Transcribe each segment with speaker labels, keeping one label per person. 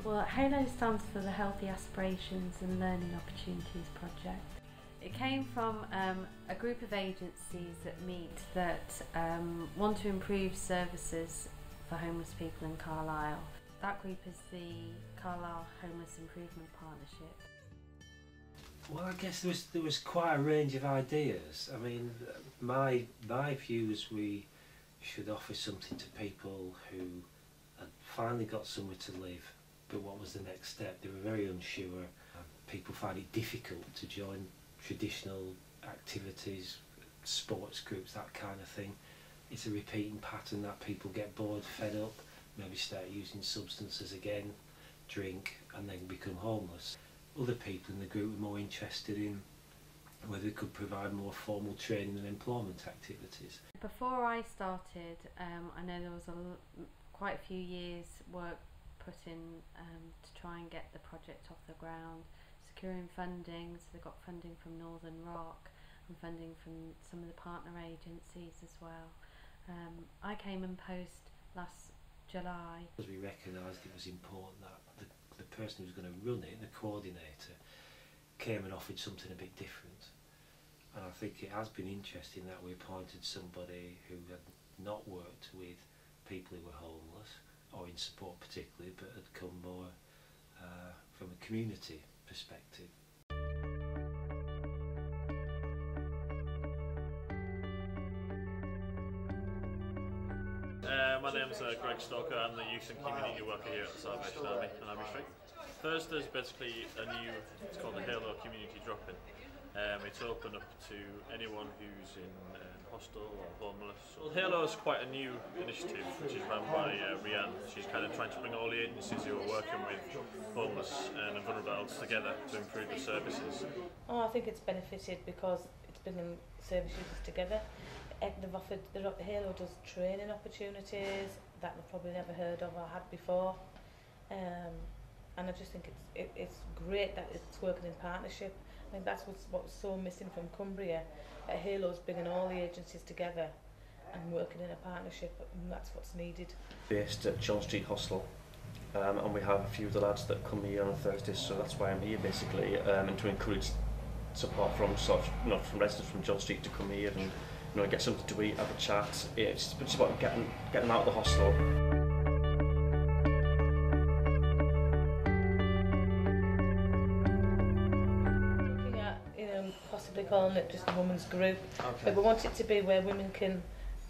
Speaker 1: Well, HALO stands for the Healthy Aspirations and Learning Opportunities Project. It came from a group of agencies that meet that want to improve services for homeless people in Carlisle. That group is the Carlisle Homeless Improvement Partnership.
Speaker 2: Well, I guess there was quite a range of ideas. I mean, my view is we should offer something to people who had finally got somewhere to live, but what was the next step? They were very unsure. People find it difficult to join traditional activities, sports groups, that kind of thing. It's a repeating pattern that people get bored, fed up, maybe start using substances again, drink, and then become homeless. Other people in the group were more interested in whether they could provide more formal training and employment activities.
Speaker 1: Before I started, I know there was quite a few years work put in to try and get the project off the ground, securing funding. So they got funding from Northern Rock and funding from some of the partner agencies as well. I came in post last July.
Speaker 2: Because we recognised it was important that the person who was going to run it, the coordinator, came and offered something a bit different. And I think it has been interesting that we appointed somebody who had not worked with people who were homeless, or in support particularly, but had come more from a community perspective.
Speaker 3: My name's Greg Stoker. I'm the Youth and Community Worker here at the Salvation Army in Abbey Street. Thursday's basically it's called the HALO Community Drop-In. It's open up to anyone who's in hostel or homeless. Well, HALO is quite a new initiative which is run by Rianne. She's kind of trying to bring all the agencies who are working with homeless and vulnerable adults together to improve the services.
Speaker 4: Oh, I think it's benefited because it's bringing service users together. They've offered, HALO does training opportunities that they've probably never heard of or had before, and I just think it's great that it's working in partnership. I think that's what's so missing from Cumbria, that HALO's bringing all the agencies together and working in a partnership, and that's what's needed.
Speaker 5: Based at John Street Hostel, and we have a few of the lads that come here on Thursdays, so that's why I'm here basically, and to encourage support from from residents from John Street to come here and get something to eat, have a chat. It's about getting them out of the hostel.
Speaker 4: Looking at possibly calling it just a women's group, okay. But we want it to be where women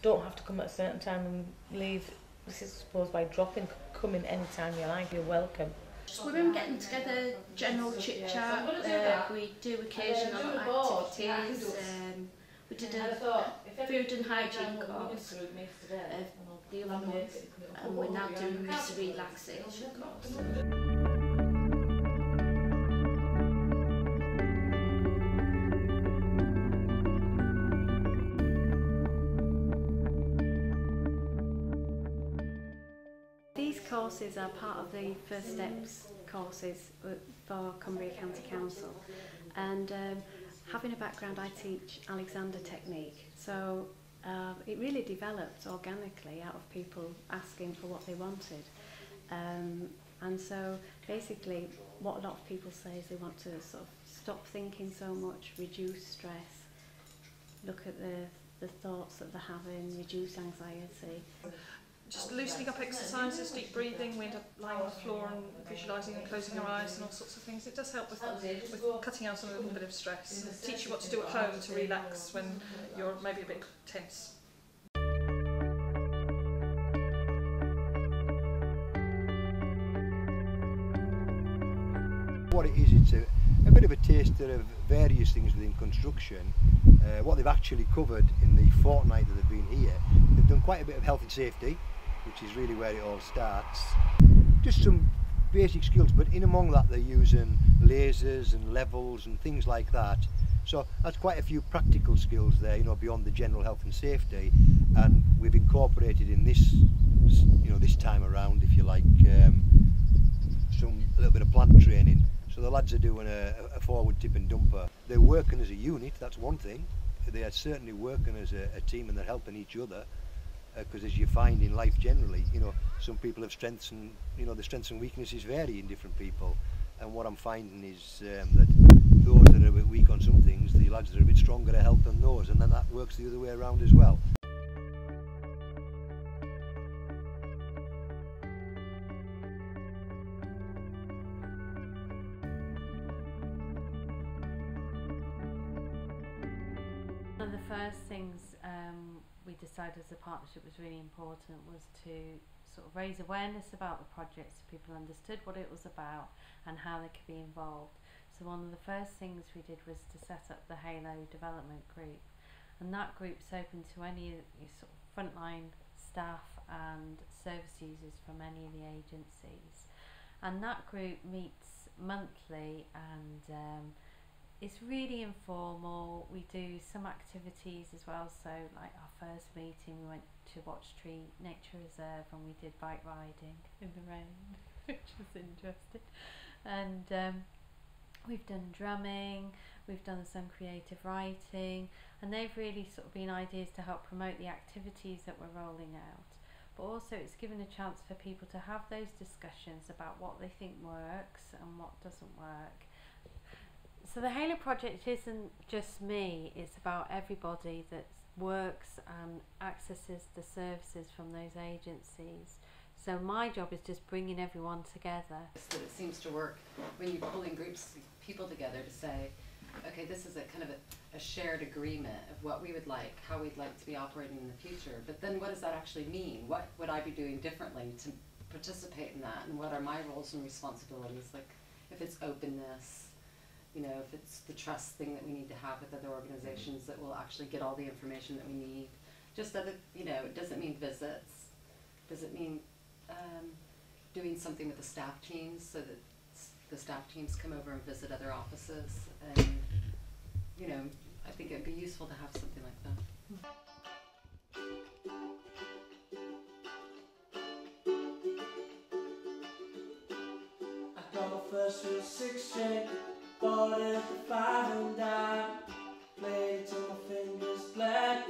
Speaker 4: don't have to come at a certain time and leave. This is supposed by drop-in, come in any time you like. You're welcome.
Speaker 6: Just women getting together, general chit chat. We do occasional activities. We did a food and hygiene course the other month, and we're now doing this relaxation course.
Speaker 1: These courses are part of the First Steps courses for Cumbria County Council, and having a background, I teach Alexander technique, so it really developed organically out of people asking for what they wanted, and so basically what a lot of people say is they want to sort of stop thinking so much, reduce stress, look at the thoughts that they're having, reduce anxiety.
Speaker 7: Just loosening up exercises, deep breathing. We end up lying on the floor and visualising and closing our eyes and all sorts of things. It does help with cutting out a little bit of stress. Teach you what to do at home to relax when you're maybe a bit tense.
Speaker 8: What it is, it's a bit of a taster of various things within construction. What they've actually covered in the fortnight that they've been here, they've done quite a bit of health and safety, which is really where it all starts. Just some basic skills, but in among that they're using lasers and levels and things like that. So that's quite a few practical skills there, beyond the general health and safety. And we've incorporated in this, this time around, if you like, a little bit of plant training. So the lads are doing a forward tip and dumper. They're working as a unit, that's one thing. They are certainly working as a team, and they're helping each other. because as you find in life generally, you know, some people have strengths and, you know, the strengths and weaknesses vary in different people. And what I'm finding is that those that are a bit weak on some things, the lads that are a bit stronger are helped on those, and then that works the other way around as well.
Speaker 9: One of the first things we decided as a partnership was really important was to sort of raise awareness about the project so people understood what it was about and how they could be involved. So one of the first things we did was to set up the Halo Development Group, and that group's open to any sort of frontline staff and service users from any of the agencies. And that group meets monthly, and it's really informal. We do some activities as well, so like our first meeting we went to Watch Tree Nature Reserve and we did bike riding in the rain, which was interesting. And we've done drumming, we've done some creative writing, and they've really sort of been ideas to help promote the activities that we're rolling out. But also it's given a chance for people to have those discussions about what they think works and what doesn't work. So the Halo project isn't just me, it's about everybody that works and accesses the services from those agencies. So my job is just bringing everyone together.
Speaker 10: That it seems to work when you're pulling groups of people together to say, okay, this is a kind of a shared agreement of what we would like, how we'd like to be operating in the future, but then what does that actually mean? What would I be doing differently to participate in that, and what are my roles and responsibilities? Like if it's openness, you know, if it's the trust thing that we need to have with other organizations that will actually get all the information that we need. Just other, you know, it doesn't mean visits. Does it mean doing something with the staff teams so that the staff teams come over and visit other offices? And, you know, I think it'd be useful to have something like that.
Speaker 11: I got my first real 6-string. Bought it for 5 and dime, played it till my fingers bled,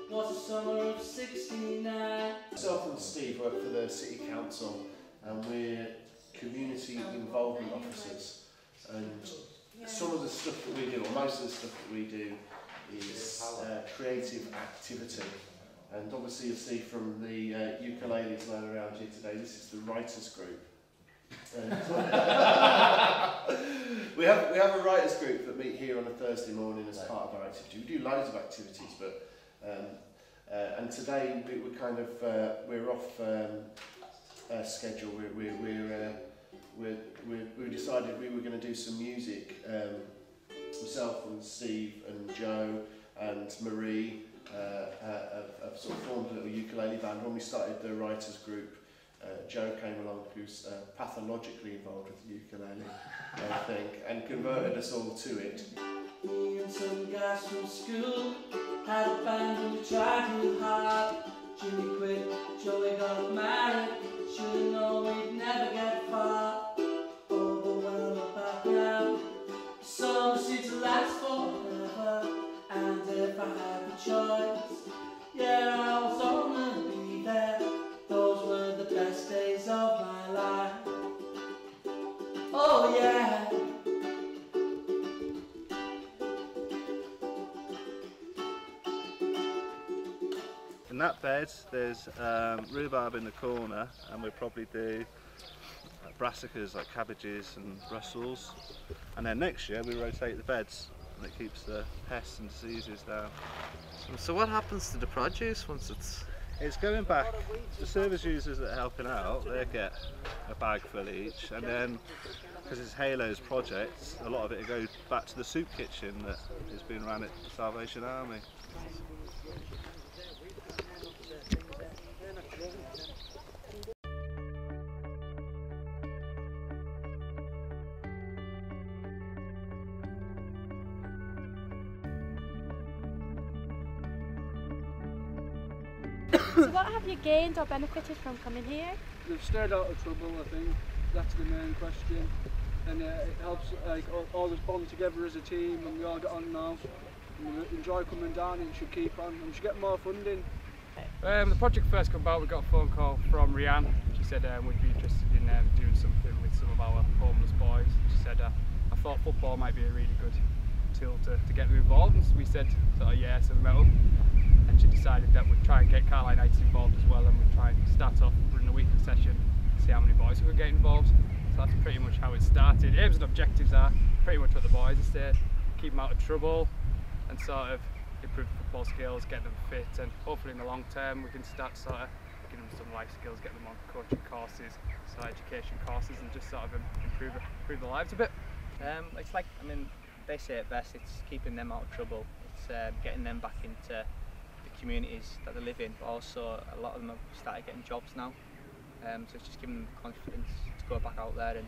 Speaker 11: was the summer of '69.
Speaker 12: Myself and Steve work for the City Council, and we're community involvement officers, and some of the stuff that we do, or most of the stuff that we do, is creative activity. And obviously you'll see from the ukuleles laying around here today, this is the writers group. We have a writers group that meet here on a Thursday morning as part of our activity. We do loads of activities, but and today we're kind of we're off schedule. We decided we were going to do some music. Myself and Steve and Joe and Marie have sort of formed a little ukulele band. When we started the writers group, Joe came along, who's pathologically involved with the ukulele, I think, and converted us all to it.
Speaker 11: Me and some guys from school had a band and we tried real hard. Jimmy quit, Joey got married, should've known we'd never get far. Oh, but well, we're back now. Summer seems to last forever, and if I had the choice, yeah, I was gonna be there. Those were the best days of my life. Oh yeah.
Speaker 13: In that bed there's rhubarb in the corner, and we'll probably do brassicas like cabbages and brussels, and then next year we rotate the beds and it keeps the pests and diseases down.
Speaker 14: So what happens to the produce once
Speaker 13: it's going back? The service users that are helping out, they get a bag full each, and then because it's Halo's project, a lot of it will go back to the soup kitchen that has been run at the Salvation Army.
Speaker 15: So what have you gained or benefited from coming here?
Speaker 16: We've stayed out of trouble, I think. That's the main question. And it helps like all us bond together as a team, and we all get on now. And we enjoy coming down, and should keep on. And we should get more funding. The project first came about, we got a phone call from Rianne. She said we'd be interested in doing something with some of our homeless boys. She said I thought football might be a really good tool to get them involved, and so we said yeah, so we met up, and she decided that we'd try and get Carlisle United involved as well, and we'd try and start off running a weekly session, see how many boys we could get involved. So that's pretty much how it started. Aims and objectives are pretty much what the boys have said: keep them out of trouble and sort of improve football skills, get them fit, and hopefully in the long term we can start sort of giving them some life skills, get them on coaching courses, sort of education courses, and just sort of improve their lives a bit.
Speaker 17: It's like, I mean, they say it best, it's keeping them out of trouble, it's getting them back into the communities that they live in, but also a lot of them have started getting jobs now, so it's just giving them the confidence to go back out there and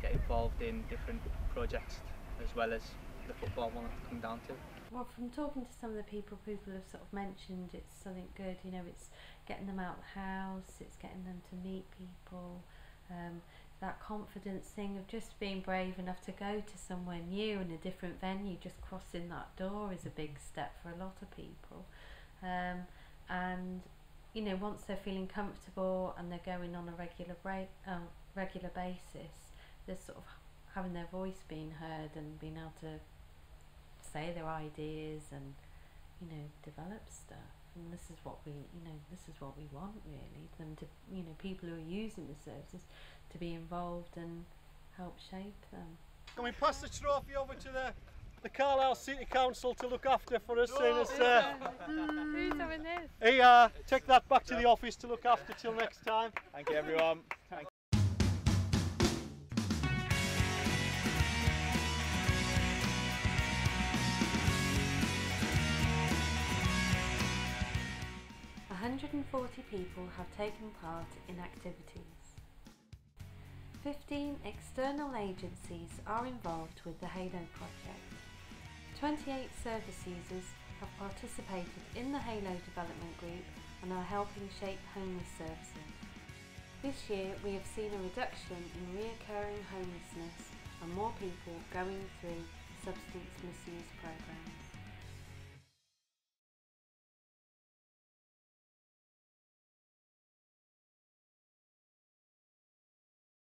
Speaker 17: get involved in different projects, as well as the football one to come down to.
Speaker 9: Well, from talking to some of the people have sort of mentioned it's something good, you know, it's getting them out of the house, it's getting them to meet people, that confidence thing of just being brave enough to go to somewhere new in a different venue. Just crossing that door is a big step for a lot of people, and you know, once they're feeling comfortable and they're going on a regular basis, they're sort of having their voice being heard and being able to say their ideas and, you know, develop stuff. And this is what we, you know, this is what we want really, them to, you know, people who are using the services to be involved and help shape them.
Speaker 18: Can we pass the trophy over to the Carlisle City Council to look after for us?
Speaker 15: Who's having this?
Speaker 18: Hey, take that back to the office to look after till next time.
Speaker 17: Thank you, everyone. Thank you.
Speaker 9: 140 people have taken part in activities. 15 external agencies are involved with the Halo project. 28 service users have participated in the Halo development group and are helping shape homeless services. This year we have seen a reduction in reoccurring homelessness and more people going through the substance misuse programme.